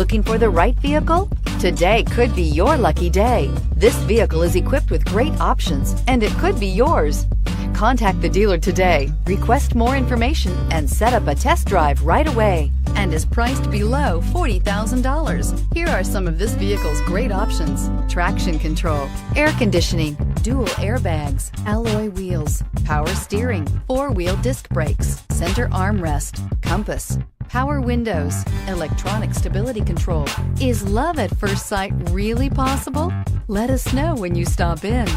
Looking for the right vehicle? Today could be your lucky day. This vehicle is equipped with great options and it could be yours. Contact the dealer today, request more information, and set up a test drive right away. And is priced below $40,000. Here are some of this vehicle's great options: traction control, air conditioning, dual airbags, alloy wheels, power steering, four-wheel disc brakes, center armrest, compass, power windows, electronic stability control. Is love at first sight really possible? Let us know when you stop in.